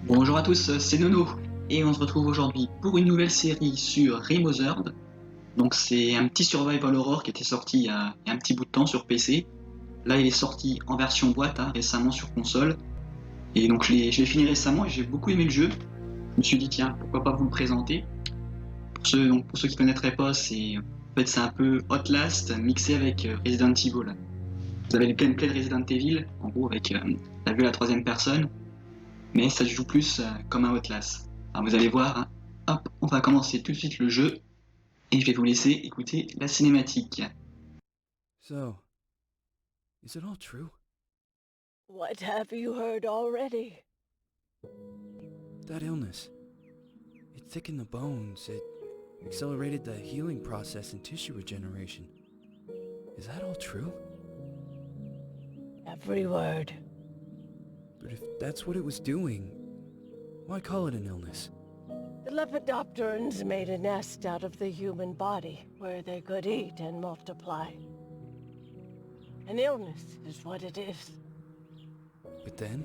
Bonjour à tous, c'est Nono et on se retrouve aujourd'hui pour une nouvelle série sur Remothered. Donc c'est un petit survival horror qui était sorti il y a un petit bout de temps sur PC. Là il est sorti en version boîte récemment sur console. Et donc je l'ai fini récemment et j'ai beaucoup aimé le jeu. Je me suis dit tiens pourquoi pas vous le présenter. Pour ceux qui ne connaîtraient pas, c'est un peu Outlast mixé avec Resident Evil. Vous avez le gameplay de Resident Evil, en gros avec la vue à la troisième personne. Mais ça se joue plus comme un Outlast. Alors vous allez voir, hop, on va commencer tout de suite le jeu et je vais vous laisser écouter la cinématique. So, is it all true? What have you heard already? That illness. It thickened the bones. It accelerated the healing process and tissue regeneration. Is that all true? Every word. But if that's what it was doing, why call it an illness? The Lepidopterans made a nest out of the human body where they could eat and multiply. An illness is what it is. But then,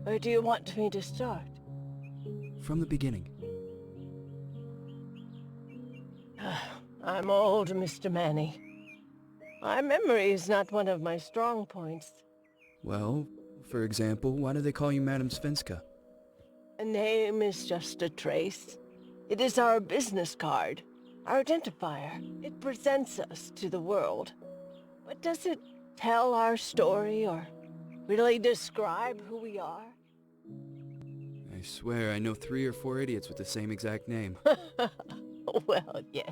Where do you want me to start? from the beginning. I'm old, Mr. Manny. My memory is not one of my strong points. Well, for example, why do they call you Madame Svenska? A name is just a trace. It is our business card, our identifier. It presents us to the world. But does it tell our story or really describe who we are? I swear I know 3 or 4 idiots with the same exact name. Well, yes.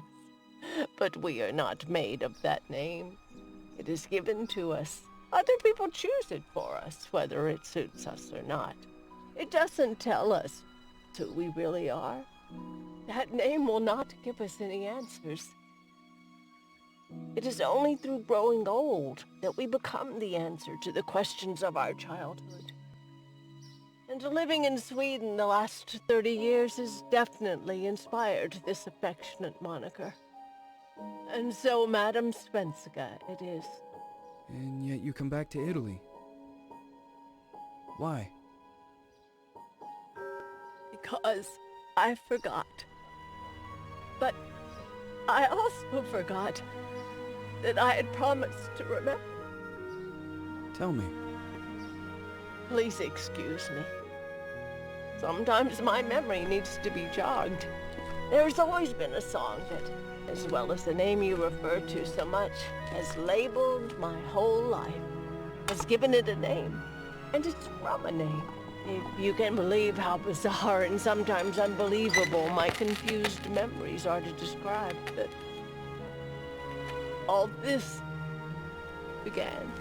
But we are not made of that name. It is given to us. Other people choose it for us, whether it suits us or not. It doesn't tell us who we really are. That name will not give us any answers. It is only through growing old that we become the answer to the questions of our childhood. And living in Sweden the last 30 years has definitely inspired this affectionate moniker. And so, Madam Svenska, it is. And yet you come back to Italy. Why? Because I forgot. But I also forgot that I had promised to remember. Tell me. Please excuse me. Sometimes my memory needs to be jogged. There's always been a song that, as well as the name you refer to so much, has labeled my whole life, has given it a name, and it's from a name. If you can believe how bizarre and sometimes unbelievable my confused memories are to describe that all this began.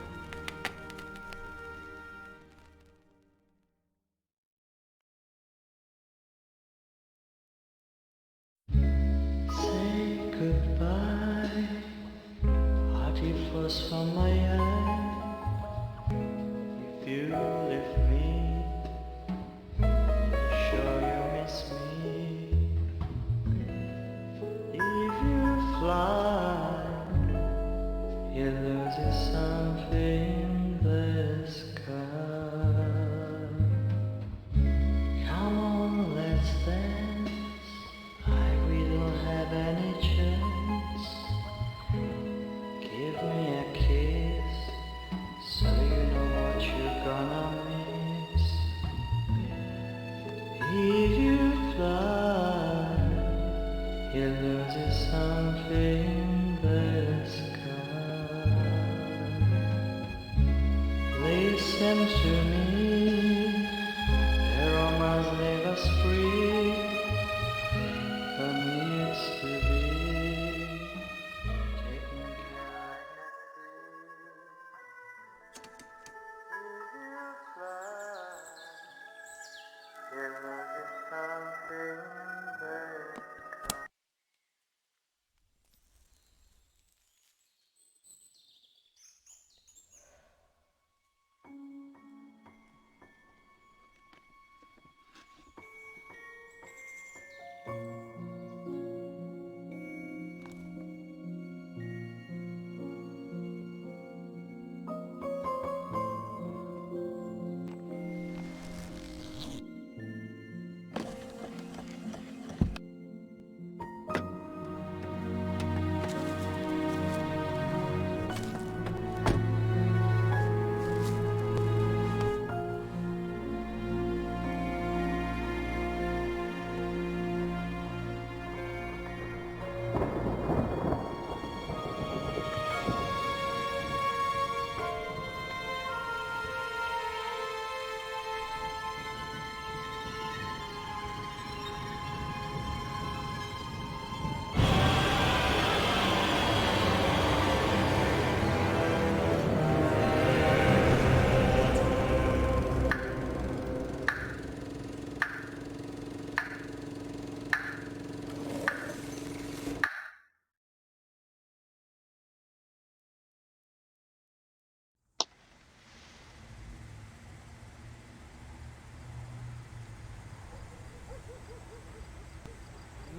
Say goodbye, hearty frost from my eye. If you leave me, sure you miss me. If you fly, you lose something in the sky. Come on, let's dance. We don't have any chance. Give me a kiss, so you know what you're gonna miss. If you fly, you lose something in the sky. Listen to me, the romance leave us free. Needs to be taken care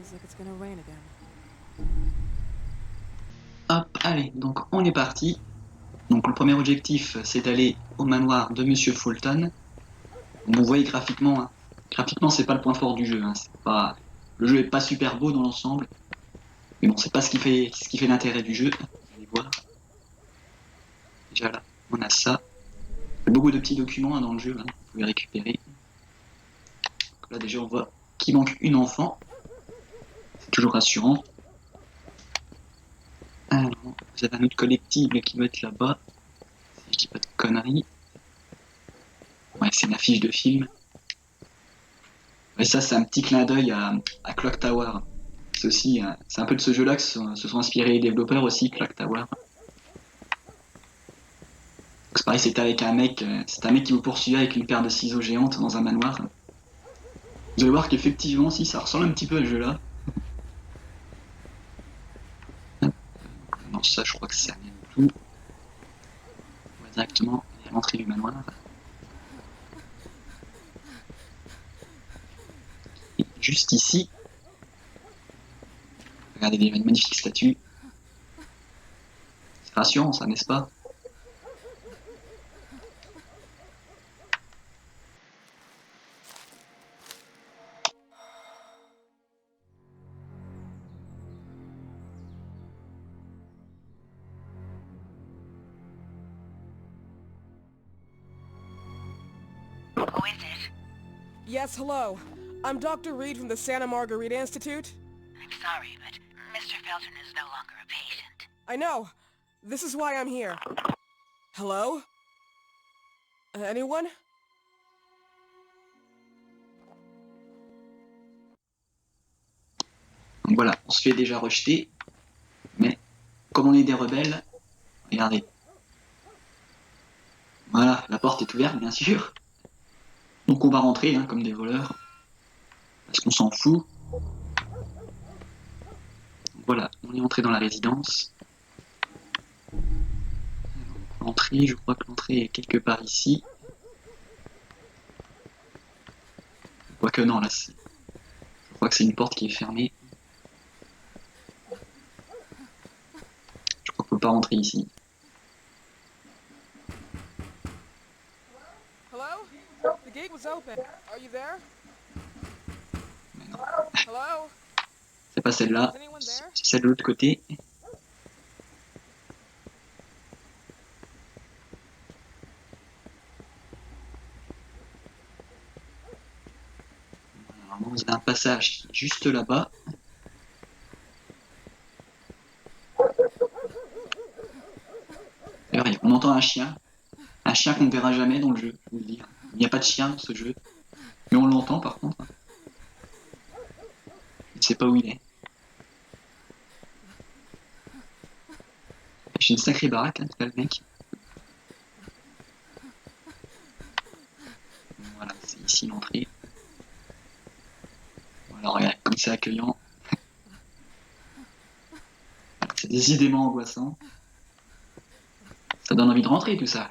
Feels like it's gonna rain again. Hop, allez, donc on est parti. Donc le premier objectif, c'est d'aller au manoir de Monsieur Felton. Bon, vous voyez graphiquement, hein. Graphiquement c'est pas le point fort du jeu. Hein. Le jeu est pas super beau dans l'ensemble. Mais bon, c'est pas ce qui fait l'intérêt du jeu. Vous allez voir. Déjà là, on a ça. Il y a beaucoup de petits documents hein, dans le jeu, hein, vous pouvez récupérer. Donc là déjà on voit qu'il manque une enfant. C'est toujours rassurant. Alors, vous avez un autre collectible qui doit être là-bas. Si je dis pas de conneries. Ouais, c'est une affiche de film. Et ça, c'est un petit clin d'œil à Clock Tower. C'est aussi, c'est un peu de ce jeu-là que se sont inspirés les développeurs aussi, Clock Tower. C'est pareil, c'était avec un mec qui vous poursuivait avec une paire de ciseaux géantes dans un manoir. Vous allez voir qu'effectivement, si, ça ressemble un petit peu à ce jeu-là. Non, ça, je crois que c'est rien du tout. On va directement à l'entrée du manoir. Et juste ici, regardez les magnifiques statues. C'est rassurant, ça, n'est-ce pas? Who is it? Yes, hello. I'm Dr. Reed from the Santa Margarita Institute. I'm sorry, but Mr. Felton is no longer a patient. I know. This is why I'm here. Hello? Anyone? Donc voilà, on se fait déjà rejeter. Mais comme on est des rebelles, regardez. Voilà, la porte est ouverte, bien sûr. Donc on va rentrer hein, comme des voleurs. Parce qu'on s'en fout. Voilà, on est entré dans la résidence. L'entrée, je crois que l'entrée est quelque part ici. Quoique non, là, je crois que c'est une porte qui est fermée. Je crois qu'on peut pas rentrer ici. Hello? The gate was open. Are you there? Mais non, Hello? c'est pas celle-là. Is anyone there? C'est celle de l'autre côté. Normalement, vous avez un passage qui est juste là-bas. D'ailleurs, on entend un chien qu'on ne verra jamais dans le jeu, je vous le dis. Il n'y a pas de chien dans ce jeu, mais on l'entend par contre. Je ne sais pas où il est. J'ai une sacrée baraque, hein, le mec. Voilà, c'est ici l'entrée. Voilà, regarde, comme c'est accueillant. C'est décidément angoissant. Ça donne envie de rentrer tout ça.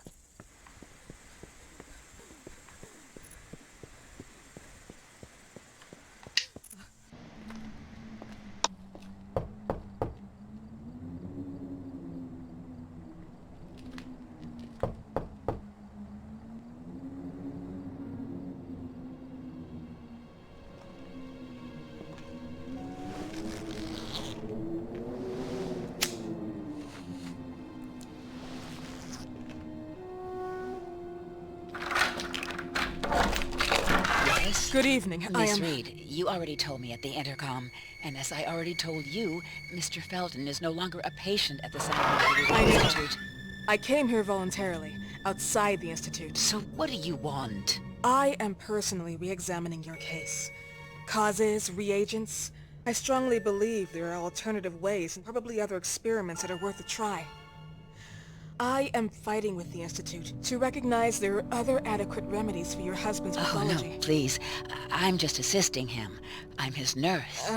Yes? Good evening. I Miss am... Reed, you already told me at the intercom, and as I already told you, Mr. Felton is no longer a patient at the Santa Margarita I know. Institute. I came here voluntarily, outside the Institute. So what do you want? I am personally re-examining your case. Causes, reagents. I strongly believe there are alternative ways and probably other experiments that are worth a try. I am fighting with the Institute to recognize there are other adequate remedies for your husband's Oh, pathology. no, please. I'm just assisting him. I'm his nurse.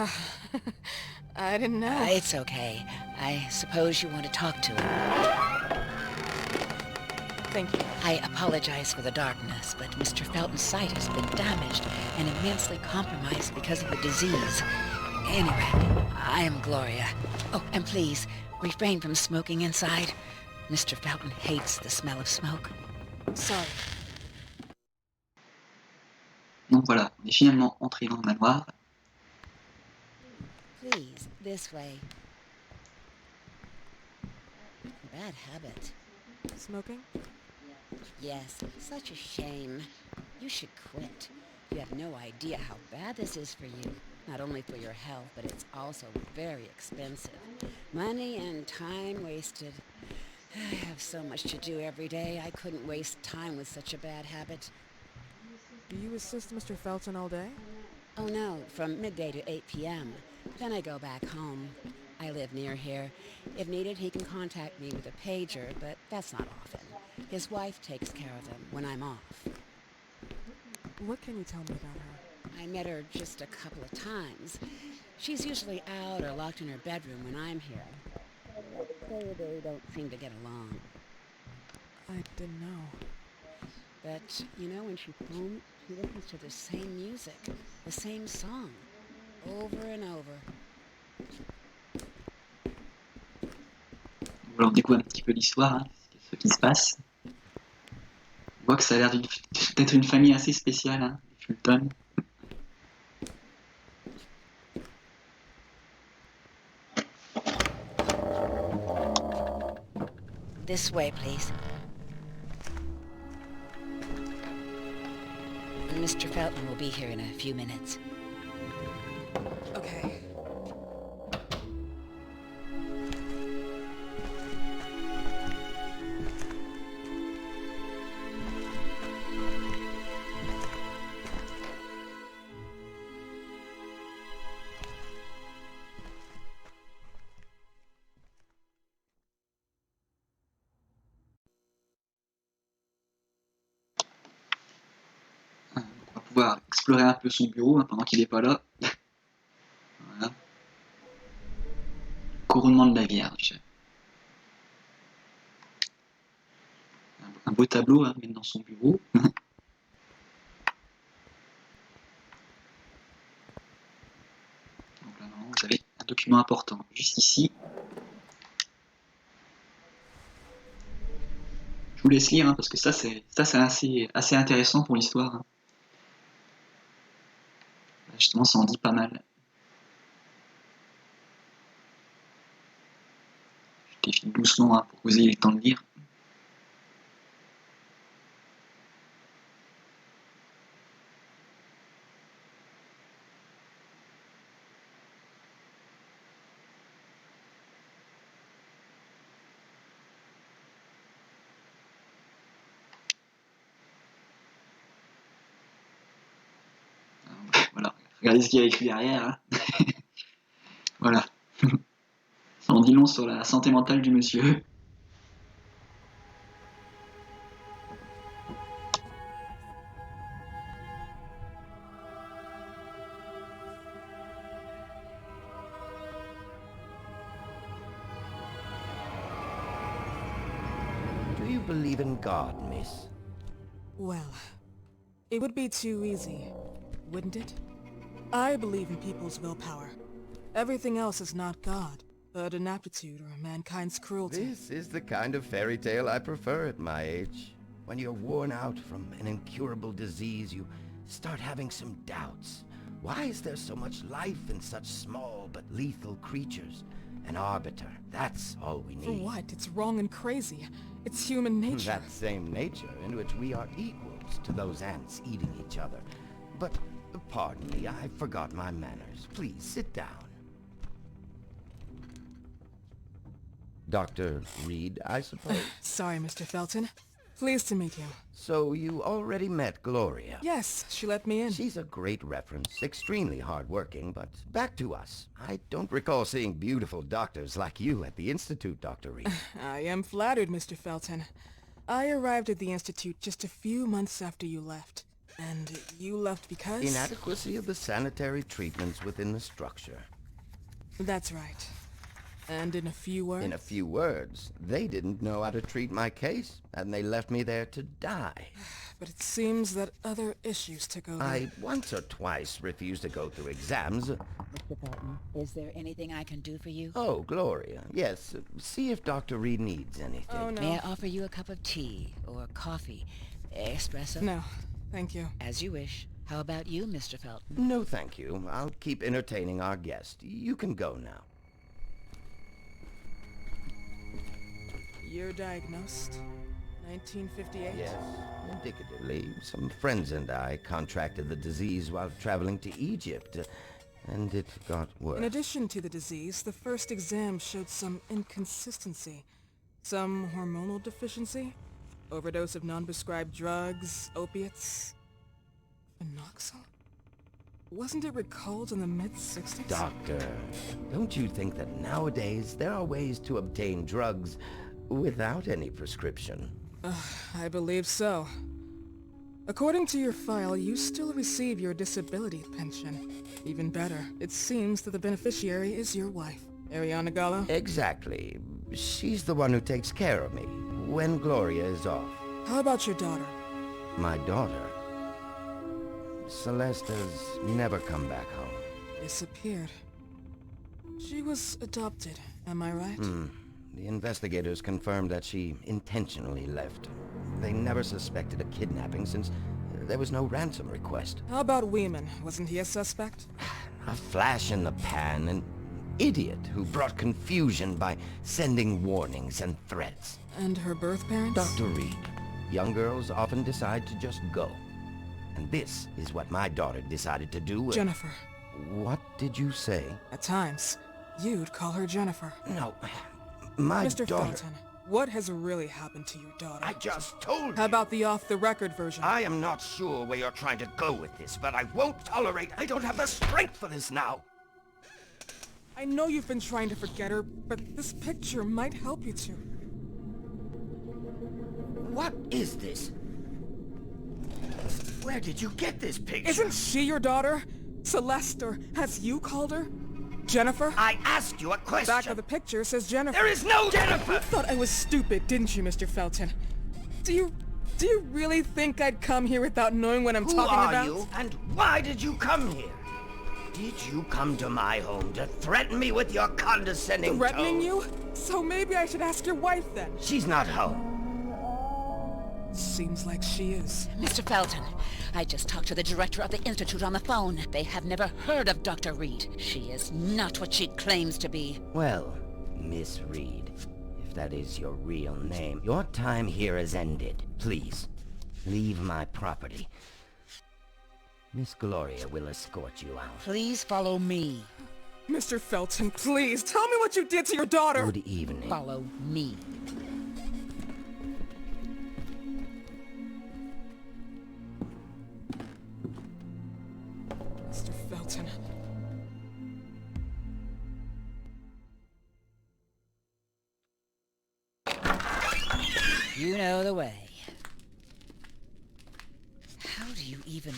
I didn't know. It's okay. I suppose you want to talk to him. Thank you. I apologize for the darkness, but Mr. Felton's sight has been damaged and immensely compromised because of the disease. Anyway, I am Gloria. Oh, and please, refrain from smoking inside. Mr. Felton hates the smell of smoke. Sorry. Donc voilà, on est finalement entré dans le manoir. Please, this way. Bad habit. Smoking? Yes, such a shame. You should quit. You have no idea how bad this is for you. Not only for your health, but it's also very expensive. Money and time wasted. I have so much to do every day. I couldn't waste time with such a bad habit. Do you assist Mr. Felton all day? Oh no, from midday to 8 p.m. Then I go back home. I live near here. If needed, he can contact me with a pager, but that's not often. His wife takes care of him when I'm off. What can you tell me about her? I met her just a couple of times. She's usually out or locked in her bedroom when I'm here. They don't seem to get along. I didn't know. But, you know, when she's home, she listens to the same music, the same song, over and over. Voilà, on découvre un petit peu l'histoire, hein, ce qui se passe. On voit que ça a l'air d'être une famille assez spéciale, hein, les Felton. This way, please. Mr. Felton will be here in a few minutes. Okay. On va pouvoir explorer un peu son bureau, hein, pendant qu'il n'est pas là. Voilà. Couronnement de la Vierge. Un beau tableau, hein, même dans son bureau. Donc là, normalement, vous avez un document important juste ici. Je vous laisse lire, hein, parce que ça c'est assez intéressant pour l'histoire, hein. Justement, ça en dit pas mal. Je défile doucement, hein, pour que vous ayez le temps de lire. Voilà, regardez ce qu'il y a écrit derrière, hein. Voilà. Ça en dit long sur la santé mentale du monsieur. Do you believe in God, miss? Well, it would be too easy, wouldn't it? I believe in people's willpower. Everything else is not God, but an aptitude or mankind's cruelty. This is the kind of fairy tale I prefer at my age. When you're worn out from an incurable disease, you start having some doubts. Why is there so much life in such small but lethal creatures? An arbiter, that's all we need. For what? It's wrong and crazy. It's human nature. That same nature in which we are equals to those ants eating each other. But, pardon me, I forgot my manners. Please, sit down. Dr. Reed, I suppose? Sorry, Mr. Felton. Pleased to meet you. So you already met Gloria? Yes, she let me in. She's a great reference, extremely hardworking, but back to us. I don't recall seeing beautiful doctors like you at the Institute, Dr. Reed. I am flattered, Mr. Felton. I arrived at the Institute just a few months after you left. And you left because? Inadequacy of the sanitary treatments within the structure. That's right. And in a few words? In a few words, they didn't know how to treat my case, and they left me there to die. But it seems that other issues took over. I once or twice refused to go through exams, Mr. Felton, is there anything I can do for you? Oh, Gloria. Yes, see if Dr. Reed needs anything. Oh, no. May I offer you a cup of tea or coffee? Espresso? No, thank you. As you wish. How about you, Mr. Felton? No, thank you. I'll keep entertaining our guest. You can go now. Year diagnosed? 1958? Yes, indicatively. Some friends and I contracted the disease while traveling to Egypt, and it got worse. In addition to the disease, the first exam showed some inconsistency. Some hormonal deficiency? Overdose of non-prescribed drugs, opiates? Phenoxyl? Wasn't it recalled in the mid-60s? Doctor, don't you think that nowadays there are ways to obtain drugs without any prescription? I believe so. According to your file, you still receive your disability pension. Even better, it seems that the beneficiary is your wife, Ariana Gallo. Exactly. She's the one who takes care of me when Gloria is off. How about your daughter? My daughter, Celeste, has never come back home. Disappeared. She was adopted, am I right? The investigators confirmed that she intentionally left. They never suspected a kidnapping since there was no ransom request. How about Weeman? Wasn't he a suspect? A flash in the pan, an idiot who brought confusion by sending warnings and threats. And her birth parents? Dr. Reed, young girls often decide to just go. And this is what my daughter decided to do. Jennifer. What did you say? At times, you'd call her Jennifer. No, my Mr. daughter... Felton, what has really happened to your daughter? I just told you. How about the off-the-record version? I am not sure where you're trying to go with this, but I won't tolerate... I don't have the strength for this now. I know you've been trying to forget her, but this picture might help you to. What is this? Where did you get this picture? Isn't she your daughter? Celeste, or as you called her? Jennifer? I asked you a question. Back of the picture says Jennifer. There is no Jennifer! You thought I was stupid, didn't you, Mr. Felton? Do you really think I'd come here without knowing what I'm talking about? Who are you, and why did you come here? Did you come to my home to threaten me with your condescending Threatening tone? you? So maybe I should ask your wife then. She's not home. Seems like she is. Mr. Felton, I just talked to the director of the Institute on the phone. They have never heard of Dr. Reed. She is not what she claims to be. Well, Miss Reed, if that is your real name, your time here has ended. Please, leave my property. Miss Gloria will escort you out. Please follow me. Mr. Felton, please, tell me what you did to your daughter! Good evening. Follow me. Mr. Felton. You know the way. How do you even...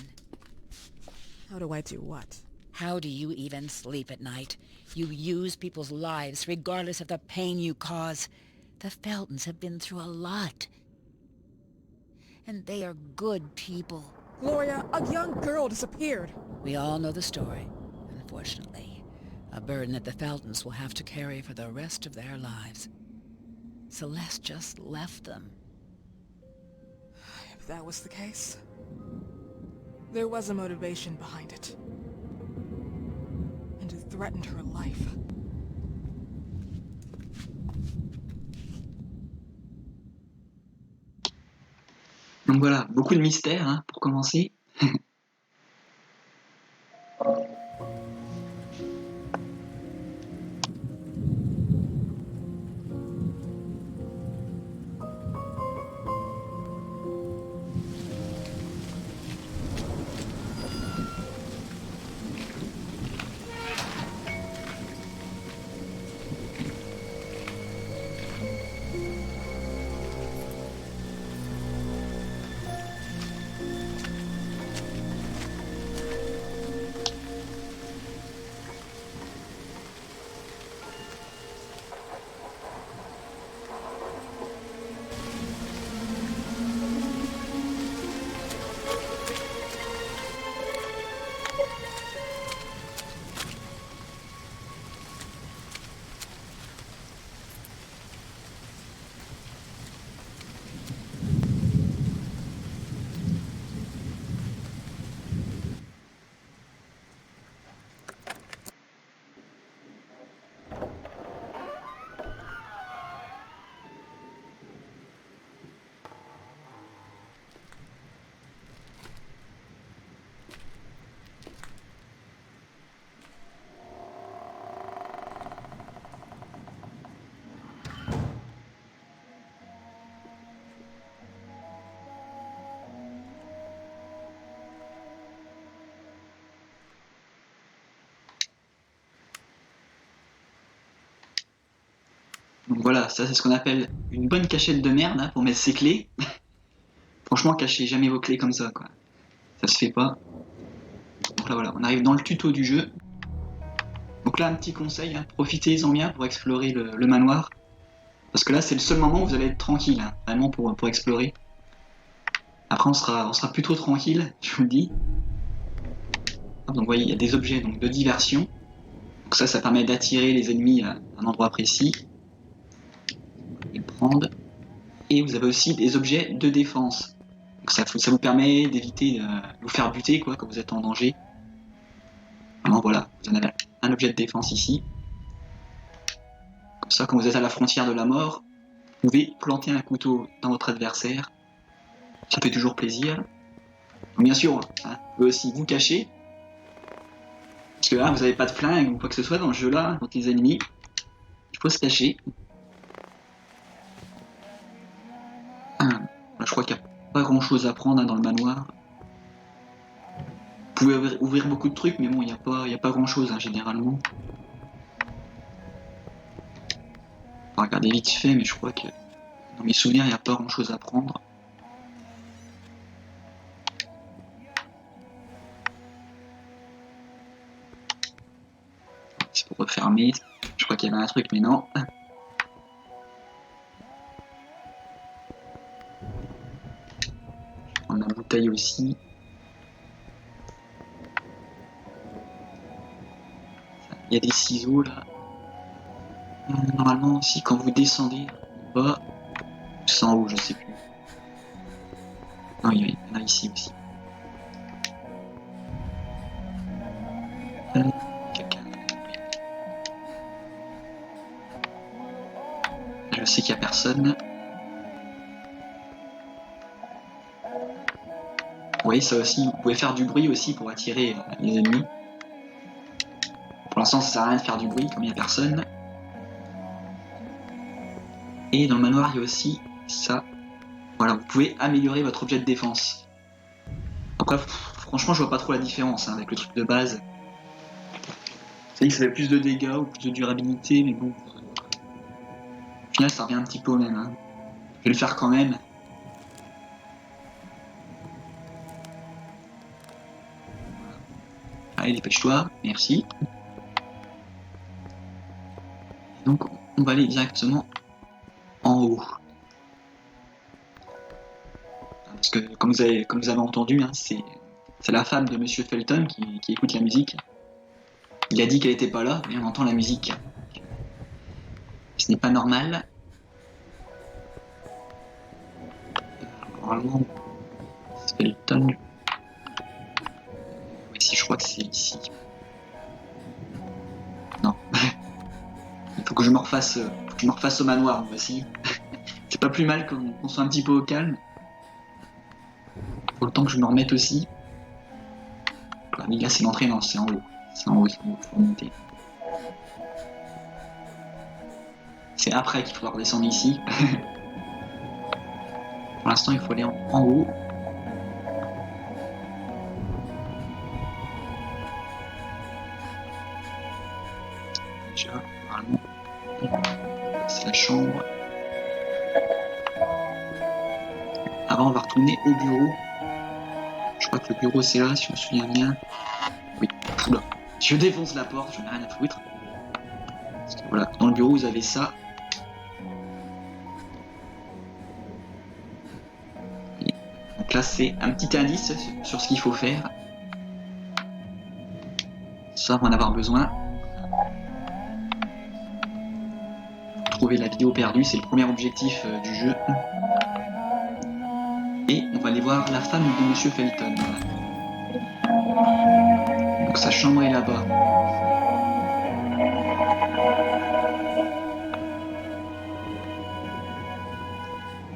How do I do what? How do you even sleep at night? You use people's lives regardless of the pain you cause. The Feltons have been through a lot. And they are good people. Gloria, a young girl disappeared. We all know the story, unfortunately. A burden that the Feltons will have to carry for the rest of their lives. Celeste just left them. If that was the case, there was a motivation behind it. And it threatened her life. Donc voilà, beaucoup de mystères hein, pour commencer. Donc voilà, ça c'est ce qu'on appelle une bonne cachette de merde hein, pour mettre ses clés. Franchement, cachez jamais vos clés comme ça, quoi. Ça se fait pas. Donc là voilà, on arrive dans le tuto du jeu. Donc là, un petit conseil, hein, profitez-en bien pour explorer le manoir. Parce que là, c'est le seul moment où vous allez être tranquille, hein, vraiment pour explorer. Après, on sera plutôt tranquille, je vous le dis. Donc vous voyez, il y a des objets donc, de diversion. Donc ça permet d'attirer les ennemis à un endroit précis. Je vais le prendre. Et vous avez aussi des objets de défense. Donc ça vous permet d'éviter de vous faire buter quoi, quand vous êtes en danger. Vraiment voilà, vous en avez un objet de défense ici. Comme ça, quand vous êtes à la frontière de la mort, vous pouvez planter un couteau dans votre adversaire. Ça fait toujours plaisir. Donc, bien sûr, hein, vous pouvez aussi vous cacher. Parce que là, vous n'avez pas de flingue ou quoi que ce soit dans le jeu là, contre les ennemis. Il faut se cacher. Là, je crois qu'il n'y a pas grand chose à prendre hein, dans le manoir. Vous pouvez ouvrir beaucoup de trucs, mais bon, il n'y a pas grand chose hein, généralement. On va regarder vite fait, mais je crois que dans mes souvenirs, il n'y a pas grand chose à prendre. C'est pour refermer. Je crois qu'il y avait un truc, mais non. On a la bouteille aussi. Il y a des ciseaux là. Normalement aussi quand vous descendez en bas, c'est en haut, je sais plus. Non, il y en a ici aussi. Quelqu'un. Je sais qu'il n'y a personne. Vous voyez ça aussi, vous pouvez faire du bruit aussi pour attirer les ennemis. Pour l'instant ça sert à rien de faire du bruit comme il n'y a personne. Et dans le manoir il y a aussi ça. Voilà, vous pouvez améliorer votre objet de défense. Après franchement je vois pas trop la différence hein, avec le truc de base. C'est que ça fait plus de dégâts ou plus de durabilité, mais bon. Au final ça revient un petit peu au même. Hein. Je vais le faire quand même. Allez, dépêche-toi, merci. Donc, on va aller directement en haut. Parce que, comme vous avez entendu, hein, c'est la femme de Monsieur Felton qui écoute la musique. Il a dit qu'elle n'était pas là, mais on entend la musique. Ce n'est pas normal. Normalement, Felton... Si je crois que c'est ici. Non. Il faut que je me refasse au manoir, moi aussi. C'est pas plus mal qu'on soit un petit peu au calme. Faut le temps que je me remette aussi. Là, c'est l'entrée, non, c'est en haut. C'est en haut, il faut monter. C'est après qu'il faut redescendre ici. Pour l'instant, il faut aller en haut. Déjà, normalement, c'est la chambre. Avant, on va retourner au bureau. Je crois que le bureau c'est là, si je me souviens bien. Oui, oula. Je défonce la porte, je n'ai rien à foutre. Parce que, voilà, dans le bureau vous avez ça. Et donc là c'est un petit indice sur ce qu'il faut faire. Ça, on va en avoir besoin. Trouver la vidéo perdue, c'est le premier objectif du jeu. Et on va aller voir la femme de Monsieur Felton. Donc sa chambre est là-bas.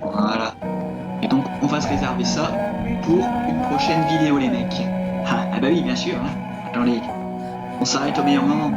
Voilà. Et donc on va se réserver ça pour une prochaine vidéo les mecs. Ah bah oui bien sûr. Hein. Attendez, on s'arrête au meilleur moment.